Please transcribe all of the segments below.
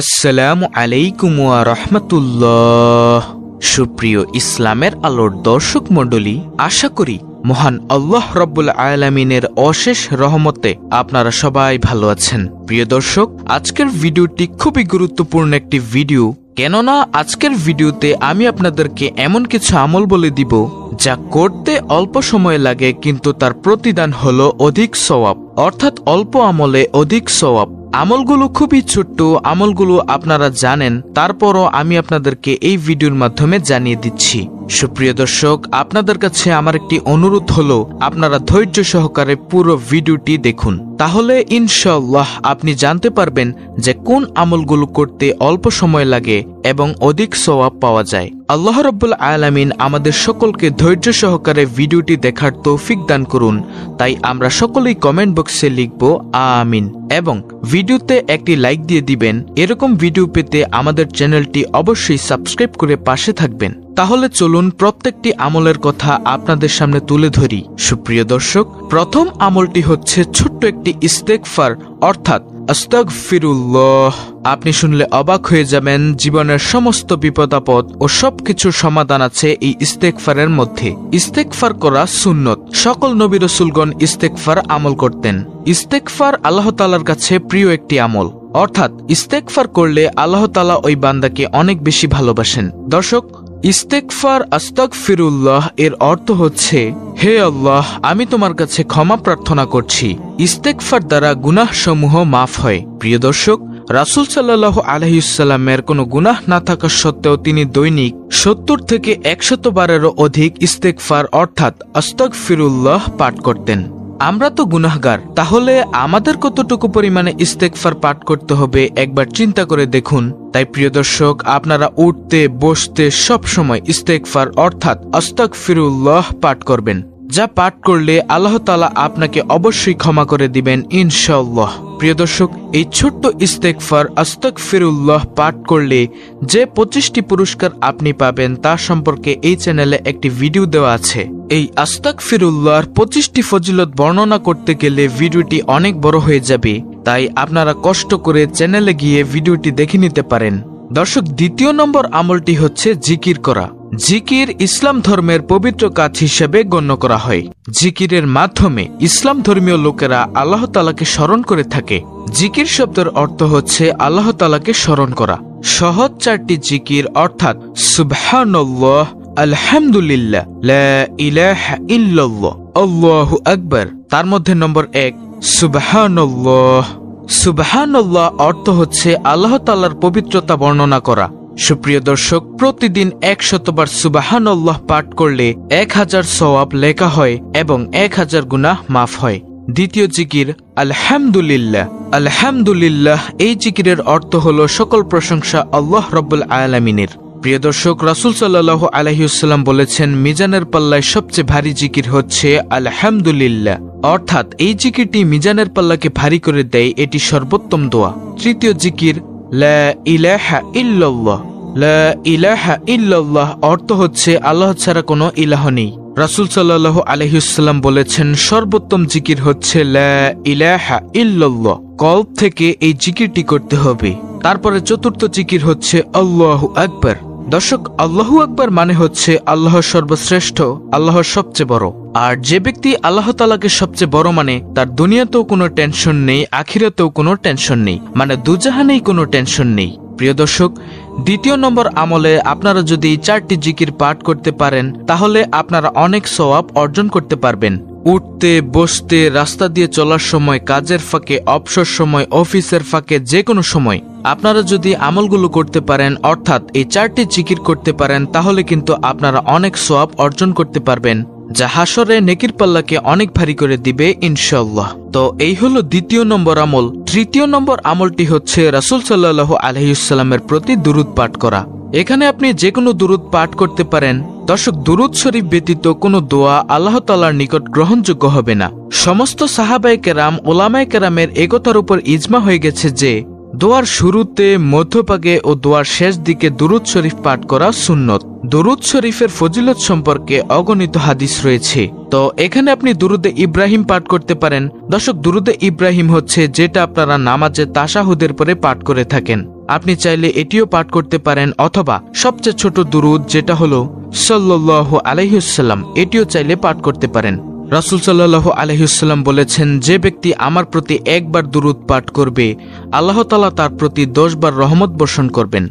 আসসালামু আলাইকুম ওয়া রাহমাতুল্লাহ। সুপ্রিয় ইসলামের আলোর দর্শক মণ্ডলী, আশা করি মহান আল্লাহ রাব্বুল আলামিনের অশেষ রহমতে আপনারা সবাই ভালো আছেন। প্রিয় দর্শক, আজকের ভিডিওটি খুবই গুরুত্বপূর্ণ একটি ভিডিও, কেননা আজকের ভিডিওতে আমি আপনাদেরকে এমন কিছু আমল বলে দিব যা করতে অল্প সময় লাগে, কিন্তু তার প্রতিদান হলো অধিক সওয়াব। অর্থাৎ অল্প আমলে অধিক সওয়াব। আমলগুলো খুবই ছোট্ট, আমলগুলো আপনারা জানেন, তারপরও আমি আপনাদেরকে এই ভিডিওর মাধ্যমে জানিয়ে দিচ্ছি। সুপ্রিয় দর্শক, আপনাদের কাছে আমার একটি অনুরোধ হলো, আপনারা ধৈর্য সহকারে পুরো ভিডিওটি দেখুন, তাহলে ইনশাআল্লাহ আপনি জানতে পারবেন যে কোন আমলগুলো করতে অল্প সময় লাগে এবং অধিক সওয়াব পাওয়া যায়। আল্লাহ রাব্বুল আলামিন আমাদের সকলকে ধৈর্য সহকারে ভিডিওটি দেখার তৌফিক দান করুন। তাই আমরা সকলেই কমেন্ট বক্সে লিখব আমিন, এবং ভিডিওতে একটি লাইক দিয়ে দিবেন। এরকম ভিডিও পেতে আমাদের চ্যানেলটি অবশ্যই সাবস্ক্রাইব করে পাশে থাকবেন। তাহলে চলুন প্রত্যেকটি আমলের কথা আপনাদের সামনে তুলে ধরি। সুপ্রিয় দর্শক, প্রথম আমলটি হচ্ছে ছোট্ট একটি ইস্তেগফার, অর্থাৎ আস্তাগফিরুল্লাহ। আপনি শুনলে অবাক হয়ে যাবেন, জীবনের সমস্ত বিপদ আপদ ও সবকিছুর সমাধান আছে এই ইস্তেগফারের মধ্যে। ইস্তেগফার করা সুন্নত। সকল নবী রাসূলগণ ইস্তেগফার আমল করতেন। ইস্তেগফার আল্লাহ তাআলার কাছে প্রিয় একটি আমল, অর্থাৎ ইস্তেগফার করলে আল্লাহ তাআলা ওই বান্দাকে অনেক বেশি ভালোবাসেন। দর্শক, ইস্তেগফার আস্তাগফিরুল্লাহ এর অর্থ হচ্ছে, হে আল্লাহ, আমি তোমার কাছে ক্ষমা প্রার্থনা করছি। ইস্তেগফার দ্বারা গুনাহ সমূহ মাফ হয়। প্রিয় দর্শক, রাসূল সাল্লাল্লাহু আলাইহি ওয়াসাল্লামের কোনো গুনাহ না থাকা সত্ত্বেও তিনি দৈনিক 70 থেকে 100 বারেরও অধিক ইস্তেগফার অর্থাৎ আস্তাগফিরুল্লাহ পাঠ করতেন। আমরা তো গুনাহগার, তাহলে আমাদের কতটুকু পরিমাণে ইস্তেগফার পাঠ করতে হবে একবার চিন্তা করে দেখুন। তাই প্রিয় দর্শক, আপনারা উঠতে বসতে সব সময় ইস্তেগফার অর্থাৎ আস্তাগফিরুল্লাহ পাঠ করবেন, যা পাঠ করলে আল্লাহ তাআলা আপনাকে অবশ্যই ক্ষমা করে দিবেন ইনশাআল্লাহ। প্রিয় দর্শক, এই ছোট্ট ইস্তেগফার আস্তাগফিরুল্লাহ পাঠ করলে যে 25টি পুরস্কার আপনি পাবেন তা সম্পর্কে এই চ্যানেলে একটি ভিডিও দেওয়া আছে। এই আস্তাগফিরুল্লাহর 25টি ফজিলত বর্ণনা করতে গেলে ভিডিওটি অনেক বড় হয়ে যাবে, তাই আপনারা কষ্ট করে চ্যানেলে গিয়ে ভিডিওটি দেখে নিতে পারেন। দর্শক, দ্বিতীয় নম্বর আমলটি হচ্ছে জিকির করা। জিকির ইসলাম ধর্মের পবিত্র কাজ হিসেবে গণ্য করা হয়। জিকিরের মাধ্যমে ইসলাম ধর্মীয় লোকেরা আল্লাহ তাআলাকে স্মরণ করে থাকে। জিকির শব্দের অর্থ হচ্ছে আল্লাহ তাআলাকে স্মরণ করা। সহজ 4টি জিকির অর্থাৎ সুবহানাল্লাহ, আলহামদুলিল্লাহ, লা ইলাহা ইল্লাল্লাহ, আল্লাহু আকবার। তার মধ্যে নম্বর 1 সুবহানাল্লাহ। সুবহানাল্লাহ অর্থ হচ্ছে আল্লাহ তাআলার পবিত্রতা বর্ণনা করা। সুপ্রিয় দর্শক, প্রতিদিন 100 বার সুবহানাল্লাহ পাঠ করলে 1000 সওয়াব লেখা হয় এবং 1000 গুনাহ মাফ হয়। দ্বিতীয় জিকির আলহামদুলিল্লাহ। আলহামদুলিল্লাহ এই জিকিরের অর্থ হলো সকল প্রশংসা আল্লাহ রাব্বুল আলামিনের। প্রিয় দর্শক, রাসূল সাল্লাল্লাহু আলাইহি ওয়াসাল্লাম বলেছেন, মিজানের পাল্লায় সবচেয়ে ভারী জিকির হচ্ছে আলহামদুলিল্লাহ, অর্থাৎ এই জিকিরটি মিজানের পাল্লাকে ভারী করে দেয়। এটি সর্বোত্তম দোয়া। তৃতীয় জিকির লা ইলাহা ইল্লাল্লাহ। লা ইলাহা ইল্লাল্লাহ অর্থ হচ্ছে আল্লাহ ছাড়া কোনো ইলাহ নেই। রাসূল সাল্লাল্লাহু আলাইহি ওয়াসাল্লাম বলেছেন, সর্বোত্তম জিকির হচ্ছে লা ইলাহা ইল্লাল্লাহ। কলব থেকে এই জিকিরটি করতে হবে। তারপরে চতুর্থ জিকির হচ্ছে আল্লাহু আকবার। দর্শক, আল্লাহু আকবার মানে হচ্ছে আল্লাহ সর্বশ্রেষ্ঠ, আল্লাহ সবচেয়ে বড়। আর যে ব্যক্তি আল্লাহ তাআলাকে সবচেয়ে বড় মানে, তার দুনিয়াতেও কোনো টেনশন নেই, আখিরাতেও কোনো টেনশন নেই, মানে দুজাহানেই কোনো টেনশন নেই। প্রিয় দর্শক, দ্বিতীয় নম্বর আমলে আপনারা যদি 4টি জিকির পাঠ করতে পারেন, তাহলে আপনারা অনেক সওয়াব অর্জন করতে পারবেন। উঠতে বসতে, রাস্তা দিয়ে চলার সময়, কাজের ফাঁকে, অবসর সময়, অফিসের ফাঁকে, যে কোনো সময় আপনারা যদি আমলগুলো করতে পারেন, অর্থাৎ এই 4টি জিকির করতে পারেন, তাহলে কিন্তু আপনারা অনেক সওয়াব অর্জন করতে পারবেন, যা হাসরে নেকির পাল্লাকে অনেক ভারী করে দিবে ইনশাআল্লাহ। তো এই হলো দ্বিতীয় নম্বর আমল। তৃতীয় নম্বর আমলটি হচ্ছে রাসূল সাল্লাল্লাহু আলাইহি ওয়াসাল্লামের প্রতি দুরূদ পাঠ করা। এখানে আপনি যে কোনো দুরূদ পাঠ করতে পারেন। দর্শক, দুরূদ শরীফ ব্যতীত কোনো দোয়া আল্লাহ তাআলার নিকট গ্রহণযোগ্য হবে না। সমস্ত সাহাবায়ে কেরাম, ওলামায়ে কেরামের একতার উপর ইজমা হয়ে গেছে যে দোয়ার শুরুতে, মধ্যভাগে ও দোয়ার শেষ দিকে দুরূদ শরীফ পাঠ করা সুন্নত। দুরূদ শরীফের ফজিলত সম্পর্কে অগণিত হাদিস রয়েছে। তো এখানে আপনি দুরুদে ইব্রাহিম পাঠ করতে পারেন। দর্শক, দুরুদে ইব্রাহিম হচ্ছে যেটা আপনারা নামাজে তাশাহুদের পরে পাঠ করে থাকেন। আপনি চাইলে এটিও পাঠ করতে পারেন, অথবা সবচেয়ে ছোট দুরুদ যেটা হলো সাল্লাল্লাহু আলাইহি ওয়াসাল্লাম, এটিও চাইলে পাঠ করতে পারেন। রাসূল সাল্লাল্লাহু আলাইহি ওয়াসাল্লাম বলেছেন, যে ব্যক্তি আমার প্রতি একবার দুরুদ পাঠ করবে, আল্লাহ তাআলা তার প্রতি 10 বার রহমত বর্ষণ করবেন।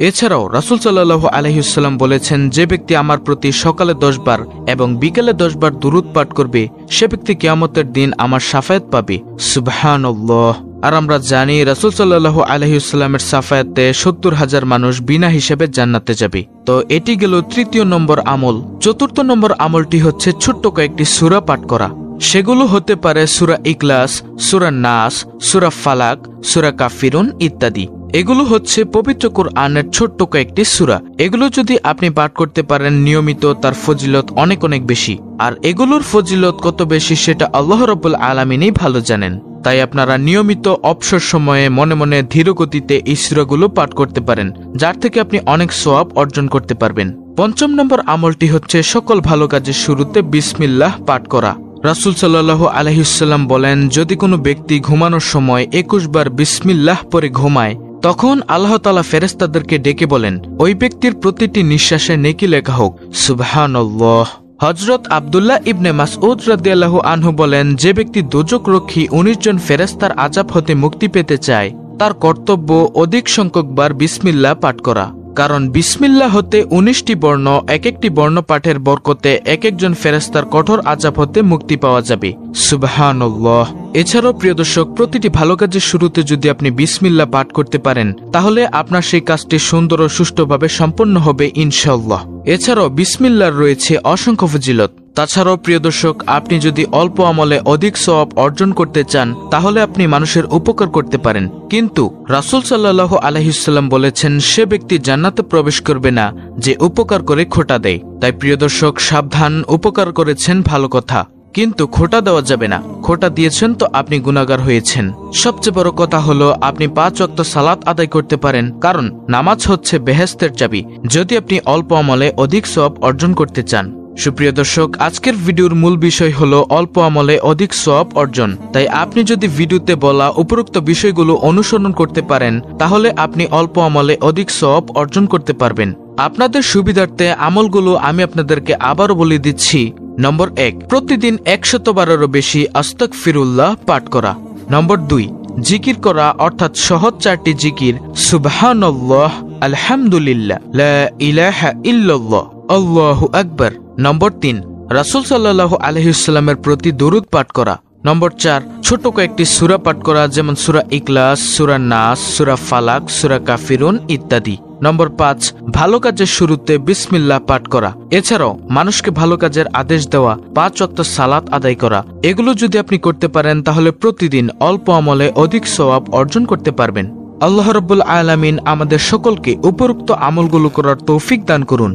এছাড়াও রাসূল সাল্লাল্লাহু আলাইহি ওয়াসাল্লাম বলেছেন, যে ব্যক্তি আমার প্রতি সকালে 10 বার এবং বিকেলে 10 বার দুরুদ পাঠ করবে, সে ব্যক্তি কিয়ামতের দিন আমার শাফায়াত পাবে। সুবহানাল্লাহ। আর আমরা জানি রাসূল সাল্লাল্লাহু আলাইহি ওয়াসাল্লামের শাফায়াতে 70,000 মানুষ বিনা হিসেবে জান্নাতে যাবে। তো এটি গেল তৃতীয় নম্বর আমল। চতুর্থ নম্বর আমলটি হচ্ছে ছোট্ট কয়েকটি সূরা পাঠ করা। সেগুলো হতে পারে সূরা ইখলাস, সূরা নাস, সূরা ফালাক, সূরা কাফিরুন ইত্যাদি। এগুলো হচ্ছে পবিত্র কোরআনের ছোট্ট কয়েকটি সূরা। এগুলো যদি আপনি পাঠ করতে পারেন নিয়মিত, তার ফজিলত অনেক অনেক বেশি। আর এগুলোর ফজিলত কত বেশি সেটা আল্লাহ রাব্বুল আলামিনই ভালো জানেন। তাই আপনারা নিয়মিত অবসর সময়ে মনে মনে ধীর গতিতে এই সূরাগুলো পাঠ করতে পারেন, যার থেকে আপনি অনেক সওয়াব অর্জন করতে পারবেন। পঞ্চম নম্বর আমলটি হচ্ছে সকল ভালো কাজের শুরুতে বিসমিল্লাহ পাঠ করা। রাসূল সাল্লাল্লাহু আলাইহি ওয়াসাল্লাম বলেন, যদি কোনো ব্যক্তি ঘুমানোর সময় 21 বার বিসমিল্লাহ পরে ঘুমায়, তখন আল্লাহ তাআলা ফেরেশতাদেরকে ডেকে বলেন, ওই ব্যক্তির প্রতিটি নিঃশ্বাসে নেকি লেখা হোক। সুবহানাল্লাহ। হযরত আব্দুল্লাহ ইবনে মাসউদ রাদিয়াল্লাহু আনহু বলেন, যে ব্যক্তি দোজখরক্ষী 19 জন ফেরেশতার আযাব হতে মুক্তি পেতে চায়, তার কর্তব্য অধিক সংখ্যক বার বিসমিল্লাহ পাঠ করা। কারণ বিসমিল্লাহ হতে 19টি বর্ণ, এক একটি বর্ণ পাঠের বরকতে এক একজন ফেরেশতার কঠোর আযাব হতে মুক্তি পাওয়া যাবে। সুবহানাল্লাহ। এছাড়াও প্রিয় দর্শক, প্রতিটি ভালো কাজের শুরুতে যদি আপনি বিসমিল্লাহ পাঠ করতে পারেন, তাহলে আপনার সেই কাজটি সুন্দর ও সুষ্ঠুভাবে সম্পন্ন হবে ইনশাআল্লাহ। এছাড়াও বিসমিল্লাহর রয়েছে অসংখ্য ফজিলত। তাছাড়াও প্রিয় দর্শক, আপনি যদি অল্প আমলে অধিক সওয়াব অর্জন করতে চান, তাহলে আপনি মানুষের উপকার করতে পারেন। কিন্তু রাসূল সাল্লাল্লাহু আলাইহি ওয়াসাল্লাম বলেছেন, সে ব্যক্তি জান্নাতে প্রবেশ করবে না যে উপকার করে খোঁটা দেয়। তাই প্রিয় দর্শক, সাবধান। উপকার করেছেন ভালো কথা, কিন্তু খোঁটা দেওয়া যাবে না। খোঁটা দিয়েছেন তো আপনি গুনাহগার হয়েছেন। সবচেয়ে বড় কথা হলো আপনি 5 ওয়াক্ত সালাত আদায় করতে পারেন, কারণ নামাজ হচ্ছে বেহেশতের চাবি, যদি আপনি অল্প আমলে অধিক সওয়াব অর্জন করতে চান। সুপ্রিয় দর্শক, আজকের ভিডিওর মূল বিষয় হলো অল্প আমলে অধিক সওয়াব অর্জন। তাই আপনি যদি ভিডিওতে বলা উপরোক্ত বিষয়গুলো অনুসরণ করতে পারেন, তাহলে আপনি অল্প আমলে অধিক সওয়াব অর্জন করতে পারবেন। আপনাদের সুবিধার্থে আমলগুলো আমি আপনাদেরকে আবারও বলে দিচ্ছি। নম্বর 1, প্রতিদিন 100 বারেরও বেশি আস্তাগফিরুল্লাহ পাঠ করা। নম্বর 2, জিকির করা, অর্থাৎ সহজ 4টি জিকির, সুবহানাল্লাহ, আলহামদুলিল্লাহ, লা ইলাহা ইল্লাল্লাহ, আল্লাহু আকবার। নম্বর 3, রাসূল সাল্লাল্লাহু আলাইহি ওয়াসাল্লামের প্রতি দরুদ পাঠ করা। নম্বর 4, ছোট কয়েকটি সূরা পাঠ করা, যেমন সূরা ইখলাস, সূরা নাস, সূরা ফালাক, সূরা কাফিরুন ইত্যাদি। নম্বর 5, ভালো কাজের শুরুতে বিসমিল্লাহ পাঠ করা। এছাড়াও মানুষকে ভালো কাজের আদেশ দেওয়া, 5 ওয়াক্ত সালাত আদায় করা। এগুলো যদি আপনি করতে পারেন, তাহলে প্রতিদিন অল্প আমলে অধিক সওয়াব অর্জন করতে পারবেন। আল্লাহ রাব্বুল আলামিন আমাদের সকলকে উপরোক্ত আমলগুলো করার তৌফিক দান করুন।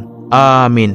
আমিন।